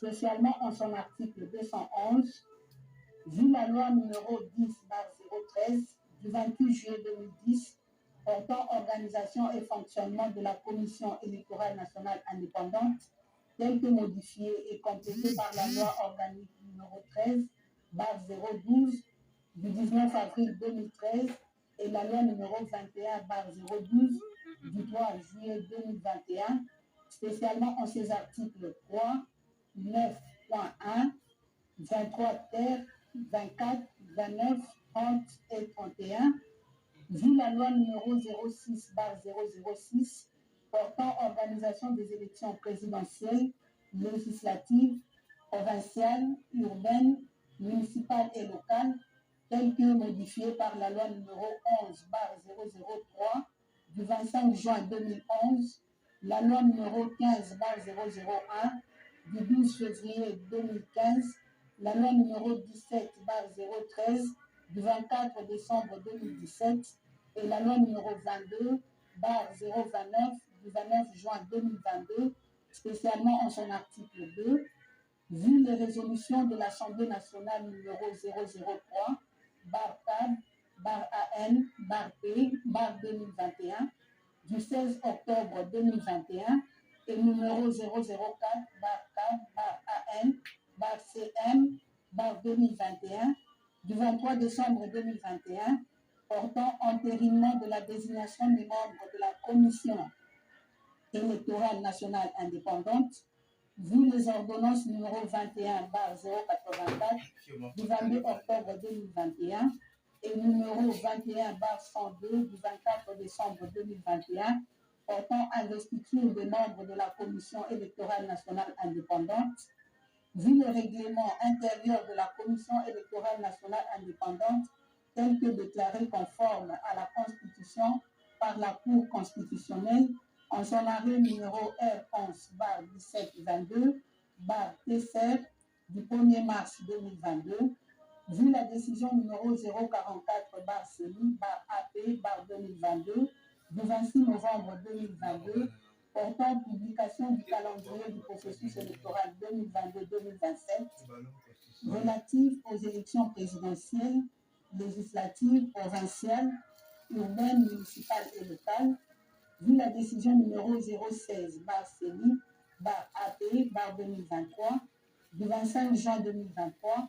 spécialement en son article 211, vu la loi numéro 10/013 du 28 juillet 2010 portant organisation et fonctionnement de la Commission électorale nationale indépendante, telle que modifiée et complétée par la loi organique numéro 13/012 du 19 avril 2013 et la loi numéro 21/012 du 3 juillet 2021, spécialement en ses articles 3, 9.1, 23 ter, 24, 29, 30 et 31, vu la loi numéro 06/006 portant organisation des élections présidentielles, législatives, provinciales, urbaines, municipales et locales, telle que modifiée par la loi numéro 11/003 du 25 juin 2011, la loi numéro 15/001 du 12 février 2015, la loi numéro 17/013 du 24 décembre 2017 et la loi numéro 22/029 du 29 juin 2022, spécialement en son article 2, vu les résolutions de l'Assemblée nationale numéro 003/AN/P/2021 du 16 octobre 2021 et numéro 004/AN/CM/2021 du 23 décembre 2021 portant entérinement de la désignation des membres de la Commission électorale nationale indépendante, vu les ordonnances numéro 21/084 du 22 octobre 2021 et numéro 21/102 du 24 décembre 2021 portant investiture des membres de la Commission électorale nationale indépendante, vu le règlement intérieur de la Commission électorale nationale indépendante tel que déclaré conforme à la Constitution par la Cour constitutionnelle en son arrêt numéro R11/1722/TCR du 1er mars 2022, vu la décision numéro 044/CENI/AP/2022 du 26 novembre 2022 portant publication du calendrier du processus électoral 2022-2027 relative aux élections présidentielles, législatives, provinciales, urbaines, municipales et locales, vu la décision numéro 016/CENI/AP/2023 du 25 juin 2023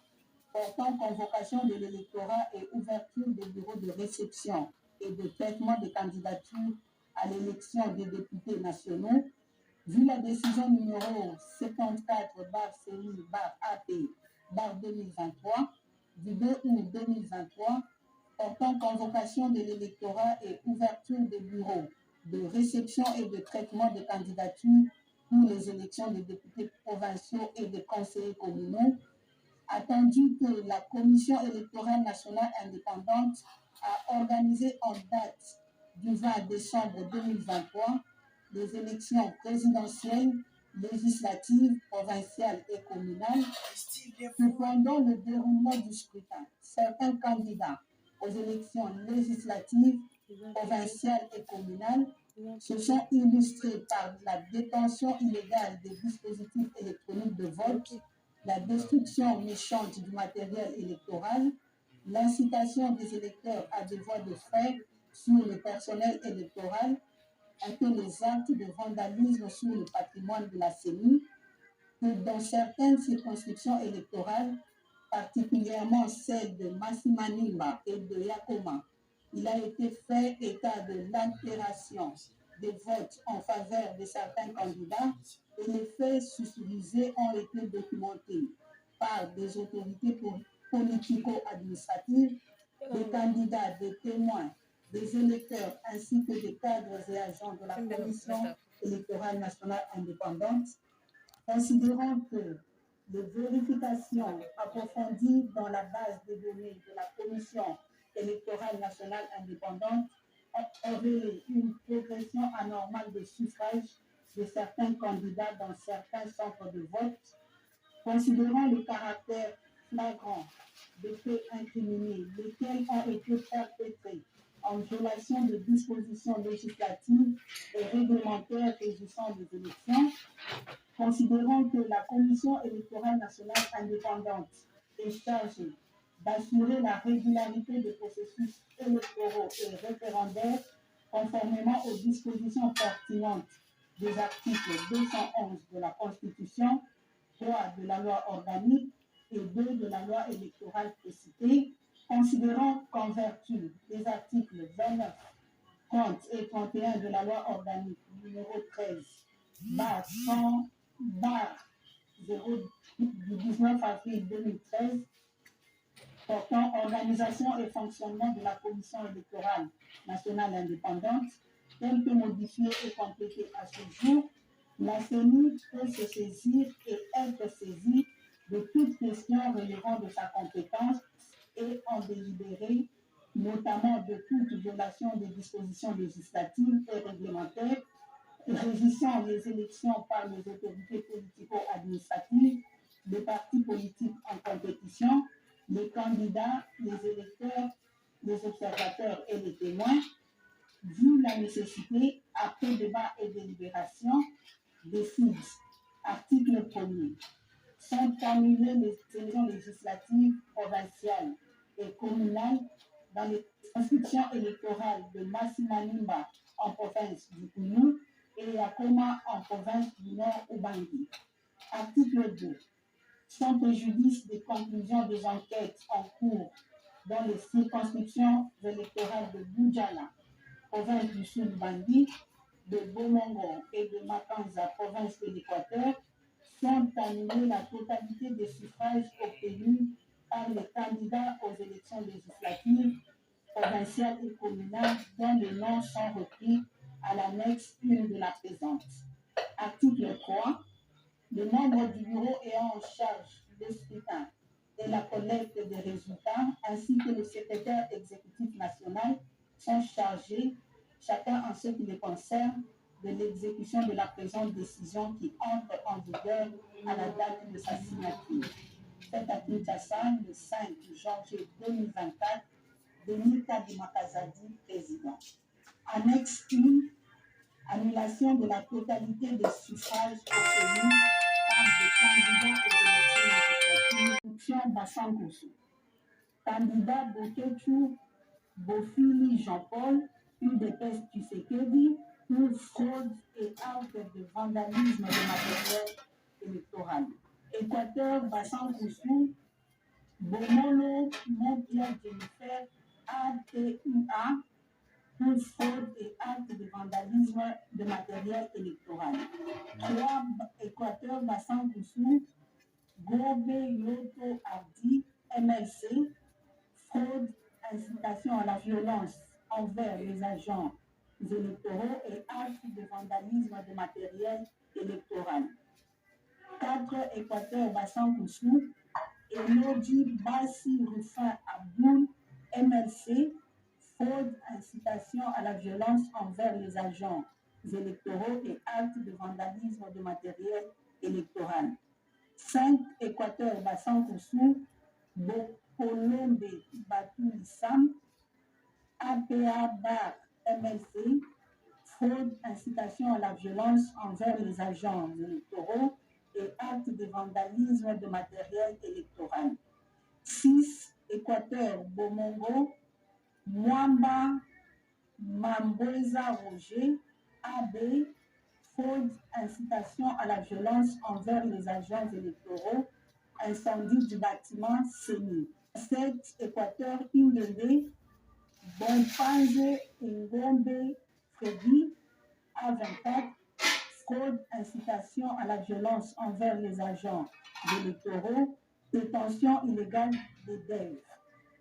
portant convocation de l'électorat et ouverture des bureaux de réception et de traitement des candidatures à l'élection des députés nationaux, vu la décision numéro 74/CENI/AP/2023 du 2 août 2023 portant convocation de l'électorat et ouverture des bureaux de réception et de traitement des candidatures pour les élections des députés provinciaux et des conseillers communaux, attendu que la Commission électorale nationale indépendante a organisé en date du 20 décembre 2023 les élections présidentielles, législatives, provinciales et communales, que pendant le déroulement du scrutin, certains candidats aux élections législatives, provinciales et communales se sont illustrés par la détention illégale des dispositifs électroniques de vote, la destruction méchante du matériel électoral, l'incitation des électeurs à des voies de fait sur le personnel électoral, ainsi que les actes de vandalisme sur le patrimoine de la CENI, que dans certaines circonscriptions électorales, particulièrement celles de Massimanimba et de Yakoma, il a été fait état de l'altération des votes en faveur de certains candidats et les faits susvisés ont été documentés par des autorités politico-administratives, des candidats, des témoins, des électeurs ainsi que des cadres et agents de la Commission électorale nationale indépendante, considérant que les vérifications approfondies dans la base de données de la Commission électorale nationale indépendante auraient une progression anormale de suffrage de certains candidats dans certains centres de vote, considérant le caractère flagrant des faits incriminés, lesquels ont été perpétrés en violation des dispositions législatives et réglementaires régissant les élections, considérant que la Commission électorale nationale indépendante est chargée d'assurer la régularité des processus électoraux et référendaires conformément aux dispositions pertinentes des articles 211 de la Constitution, 3 de la loi organique et 2 de la loi électorale précitée, considérant qu'en vertu des articles 29, 30 et 31 de la loi organique numéro 13, 0 du 19 avril 2013, portant organisation et fonctionnement de la Commission électorale nationale indépendante, telle que modifiée et complétée à ce jour, la CENI peut se saisir et être saisie de toute question relevant de sa compétence et en délibérer, notamment de toute violation des dispositions législatives et réglementaires régissant les élections par les autorités politico-administratives, les partis politiques en compétition, les candidats, les électeurs, les observateurs et les témoins, vu la nécessité, après débat et délibération, décide, article 1er, sont annulées les élections législatives provinciales et communales dans les inscriptions électorales de Massimanimba en province du Koulou et Yakoma en province du Nord Ubangi. Article 2. Sans préjudice des conclusions des enquêtes en cours dans les circonscriptions électorales de Boudjala, province du Sud Ubangi, de Bomongo et de Makanza, province de l'Équateur, sont annulées la totalité des suffrages obtenus par les candidats aux élections législatives, provinciales et communales dont les noms sont repris à l'annexe 1 de la présente. Article 3. Le membre du bureau ayant en charge le scrutin et la collecte des résultats, ainsi que le secrétaire exécutif national, sont chargés, chacun en ce qui les concerne, de l'exécution de la présente décision qui entre en vigueur à la date de sa signature. Fait à Kinshasa le 5 janvier 2024, Denis Kadi Makazadi, président. Annexe 1, annulation de la totalité des suffrages obtenus par des candidats aux élections législatives. Bassangoso. Candidat Bokechu Bofili Jean-Paul, UDPS Tshisekedi, pour fraude et acte de vandalisme de matériel électoral. Équateur Bassangoso, Bomolo Montpierre Jennifer, ATUA, pour fraude et acte de vandalisme de matériel électoral. 3. Équateur Bassangoso, Gobe Yoto Ardi, MLC, fraude, incitation à la violence envers les agents électoraux et actes de vandalisme de matériel électoral. 4. Équateur Bassangoso, Elodie Bassi Rufin Abdoul, MLC, fraude, incitation à la violence envers les agents électoraux et actes de vandalisme de matériel électoral. 5. Équateur Bassangoso, Bokolombe Batouissam, APA Bar MLC, fraude, incitation à la violence envers les agents électoraux et actes de vandalisme de matériel électoral. 6. Équateur Bomongo, Mwamba Mambweza Roger, AB, fraude, incitation à la violence envers les agents électoraux, incendie du bâtiment CENI. 7. Équateur Ingende, Bompanze Ngombe Freddy, A24, fraude, incitation à la violence envers les agents électoraux, détention illégale des DEV.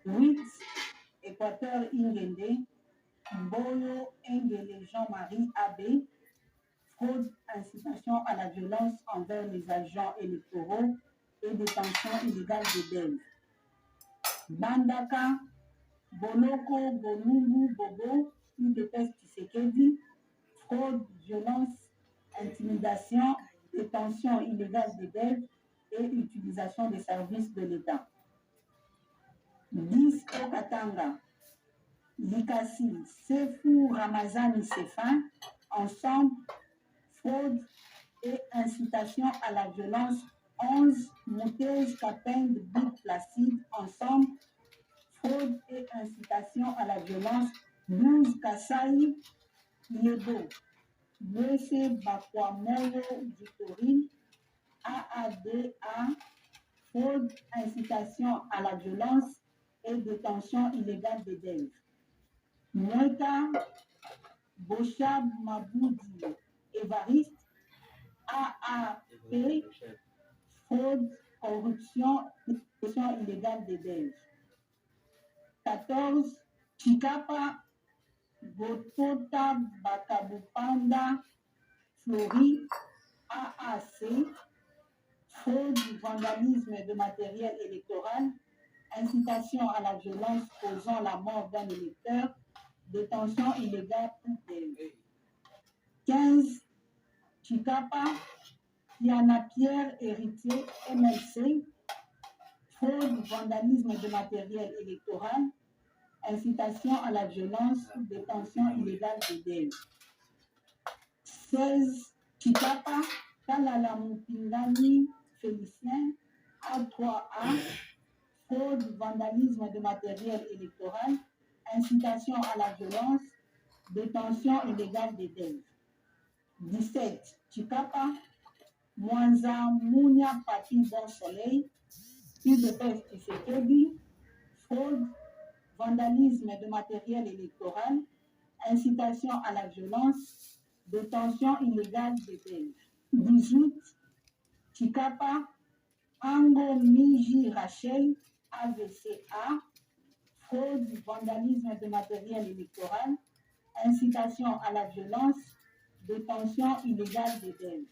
8. Équateur Ingende, Mboyo Engele Jean-Marie AB, fraude, incitation à la violence envers les agents électoraux et détention illégale des DEV. Bandaka, Boloko Bolungu Bobo, UDPS Tshisekedi, fraude, violence, intimidation, détention illégale des DEV et utilisation des services de l'État. 10. Okatanga, Likassi, Sefou Ramazani Sefin, ensemble, fraude et incitation à la violence. 11. Moutez Kapeng Big Placide, ensemble, fraude et incitation à la violence. 12. Kassai Yebo, Mwese Bakwamoyo Victorine, AADA, fraude, incitation à la violence et détention illégale des DEV. Mweka Boshab Maboudi Évariste, AAP, fraude, corruption et détention illégale des DEV. 14. Chikapa Botota Bakabupanda Flori, AAC, fraude, vandalisme de matériel électoral, incitation à la violence causant la mort d'un électeur, détention illégale des 15. Chikapa, Kiana Pierre, héritier, MLC, fraude, vandalisme de matériel électoral, incitation à la violence, détention illégale des DEV. 16. Chikapa, Kalala Mupingani, Félicien, A3A, fraude, vandalisme de matériel électoral, incitation à la violence, détention illégale des DEV. 17. Chikapa, Mwanza Mounia Papi Bon Soleil, UDPS Tshisekedi, fraude, vandalisme de matériel électoral, incitation à la violence, détention illégale des DEV. 18. Chikapa, Ango Miji Rachel, AVCA, fraude, vandalisme de matériel électoral, incitation à la violence, détention illégale des DEV.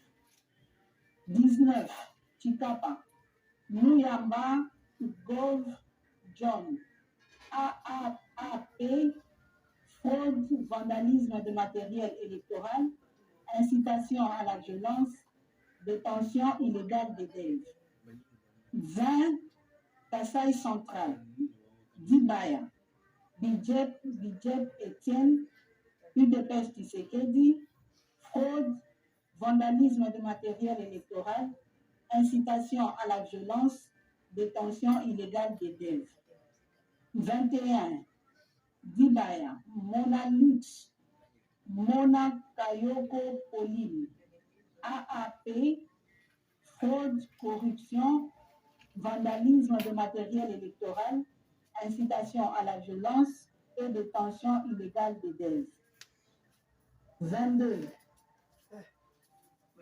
19. Chikapa, Muyamba Gov John, AAP, fraude, vandalisme de matériel électoral, incitation à la violence, détention illégale des DEV. 20. Kassai Central, Dibaya, Bidjep Etienne, UDPS Tshisekedi, fraude, vandalisme de matériel électoral, incitation à la violence, détention illégale des DEV. 21. Dibaya, Mona Lux, Mona Kayoko Pauline, AAP, fraude, corruption, vandalisme de matériel électoral, incitation à la violence et détention illégale des DEV. 22.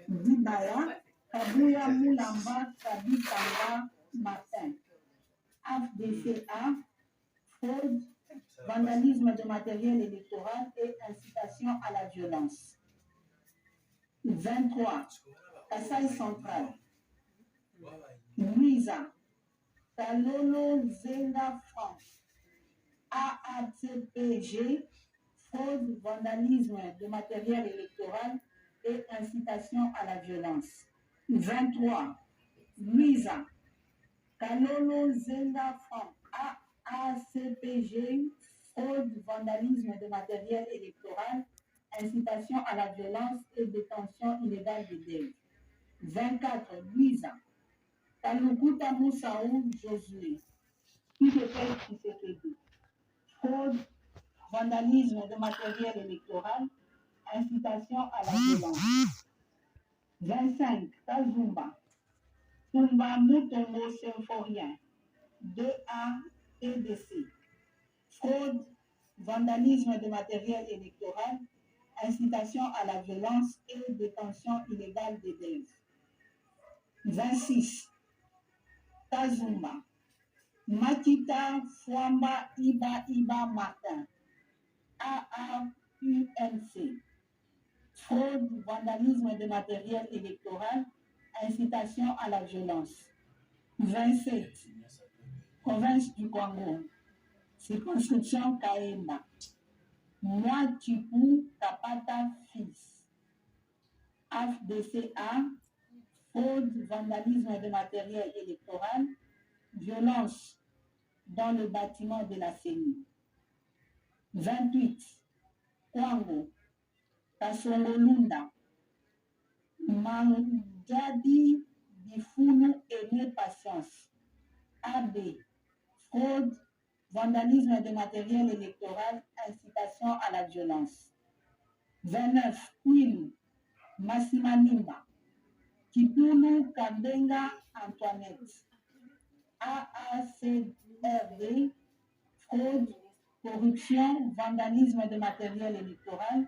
Dibaya, Kabuya Moulamba Kabitanga Martin, AFDCA, fraude, vandalisme de matériel électoral et incitation à la violence. 23. Kassai Central, Louisa, Kalolo Zenga France, AATPG, fraude, vandalisme de matériel électoral et incitation à la violence. 23. Louisa, Kalolo Zenga France, AACPG, fraude, vandalisme de matériel électoral, incitation à la violence et détention illégale des DEV. 24. Louisa, Kalukuta Moussaou Josué, UDPS Tshisekedi, fraude, vandalisme de matériel électoral, incitation à la violence. 25. Kazumba, Tumba Moutongo Symphorien, 2A TDC, fraude, vandalisme de matériel électoral, incitation à la violence et détention illégale des DEV. 26. Kazumba, Makita Fwamba Iba Martin, AAUNC, fraude, vandalisme de matériel électoral, incitation à la violence. 27. Province du Congo, circonscription Kaemba, Mouachikou Kapata Fils, AFDCA, fraude, vandalisme de matériel électoral, violence dans le bâtiment de la CENI. 28. Kwango, Kasongolunda, Manjadi, Bifunu, Aimé Patience. AB. Fraude, vandalisme de matériel électoral, incitation à la violence. 29. Kwilu, Massimanimba, Kipulu, Kambenga, Antoinette. AACRD, fraude, corruption, vandalisme de matériel électoral,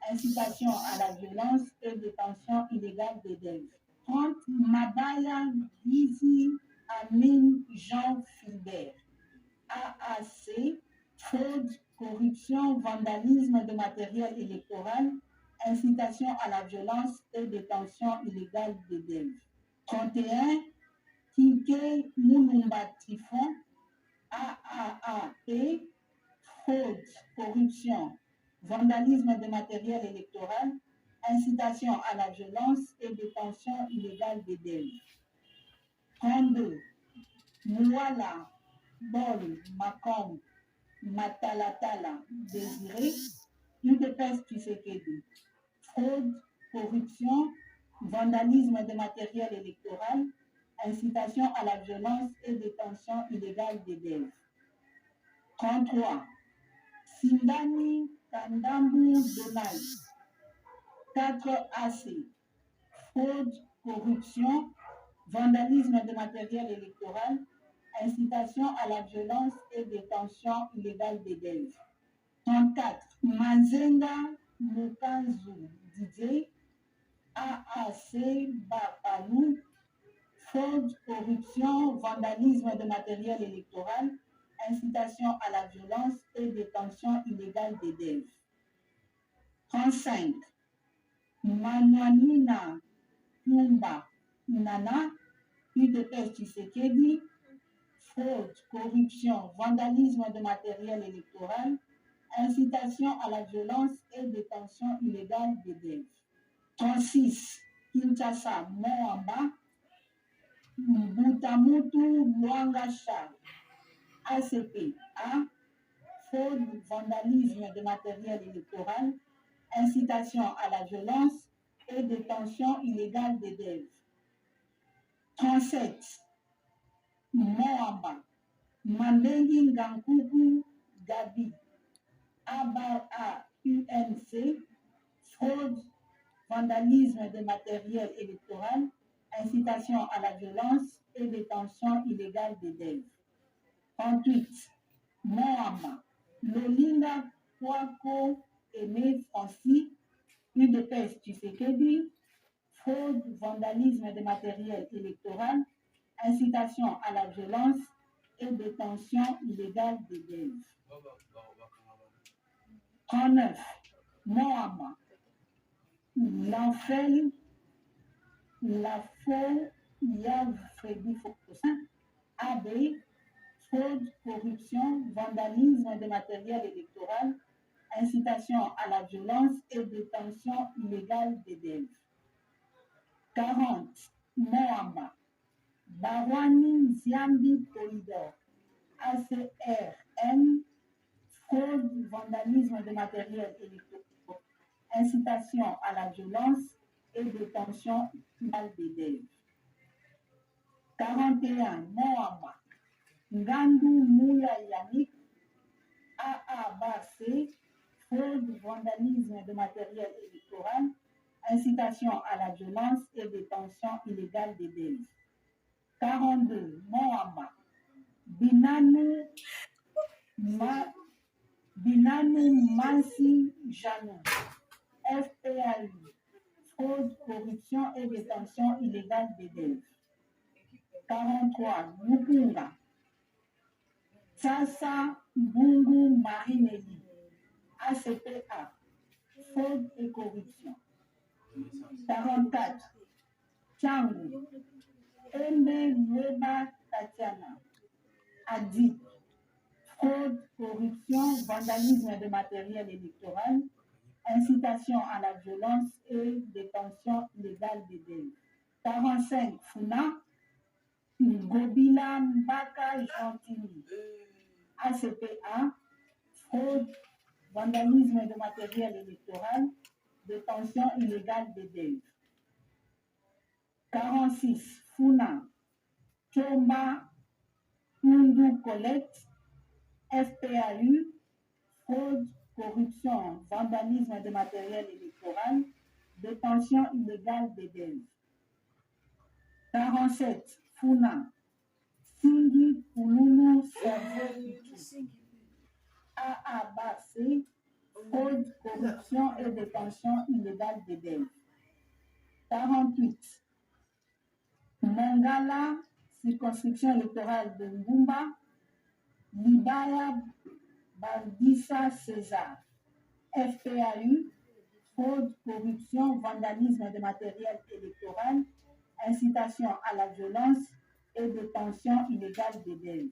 incitation à la violence et détention illégale des DEV. 30. Mabaya Gizi Amin Jean Filbert. AAC, fraude, corruption, vandalisme de matériel électoral, incitation à la violence et détention illégale des DEV. 31. Kinke Moulumba Trifon, AAAP, fraude, corruption, vandalisme de matériel électoral, incitation à la violence et détention illégale des DEV. 32. Mouala Bol Makom Matalatala Désiré, UDPS Tshisekedi, fraude, corruption, vandalisme de matériel électoral, incitation à la violence et détention illégale des DEV. 33. Sindani Kandambu Donai, 4 AC, fraude, corruption, vandalisme de matériel électoral, incitation à la violence et détention illégale des DEV. 34. Manzenga Mukanzu Didier, AAC Bapalou, fraude, corruption, vandalisme de matériel électoral, incitation à la violence et détention illégale des DEV. 35. Manwanina Kumba Nana, UDPS Tshisekedi, fraude, corruption, vandalisme de matériel électoral, incitation à la violence et détention illégale des DEV. 36. Kinshasa Moamba, Mbutamutu Luanga Charles, ACP, A, fraude, vandalisme de matériel électoral, incitation à la violence et détention illégale des DEV. 37. Moamba, Mambengi Ngankuku Gabi, ABA UNC, fraude, vandalisme de matériel électoral, incitation à la violence et détention illégale des DEV. 38. Moamba, Lolinga Kwako Aimé Francis, UDPS Tshisekedi, fraude, vandalisme de matériel électoral, incitation à la violence et détention illégale des DEV. 39. Moamba, L'Enfel, Lafo, Yav Freddy Fokosin, AB, fraude, corruption, vandalisme de matériel électoral, incitation à la violence et détention illégale des DEV. 40. Moamba, Barwani Ziambi Polydor, ACRN, fraude, vandalisme de matériel électoral, incitation à la violence et détention illégale des DEV. 41. Moamba, Ngandu Mouya Yannick, AABC, fraude, vandalisme de matériel électoral, incitation à la violence et détention illégale des DEV. 42. Moamba, Binanu Mansi Janou, FPAU, fraude, corruption et détention illégale des DEV. 43. Mupunga, Tsasa Bungu Marinelli, ACPA, fraude et corruption. 44. Tchangu, Embe Weba Tatiana, ADI, fraude, corruption, vandalisme de matériel électoral, incitation à la violence et détention illégale des DEV. 45. Funa, Gobila Mbaka Gentili, ACPA, fraude, vandalisme de matériel électoral, détention illégale d'élèves. 46. Funa, Chomba, Undu Collecte, FPAU, fraude, corruption, vandalisme de matériel électoral, détention illégale d'élèves. 47. Funa, Singi, Pulunu, Cerveau, AABC, fraude, corruption et détention illégale d'élèves. 48. Mongala, circonscription électorale de Ngumba, Libaya Baldissa César, FPAU, fraude, corruption, vandalisme de matériel électoral, incitation à la violence et détention illégale d'élèves.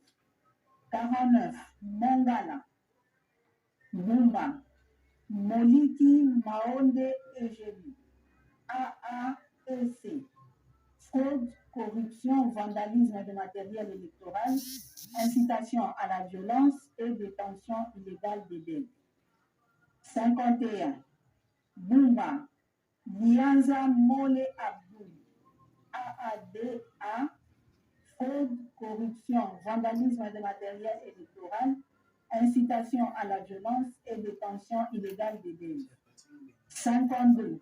49. Mongala, Ngumba, Moliki Maonde Ejeli, AAEC, fraude, corruption, vandalisme de matériel électoral, incitation à la violence et détention illégale d'élèves. 51. Bumba, Lianza Mole Abdou, AADA, fraude, corruption, vandalisme de matériel électoral, incitation à la violence et détention illégale d'élèves. 52.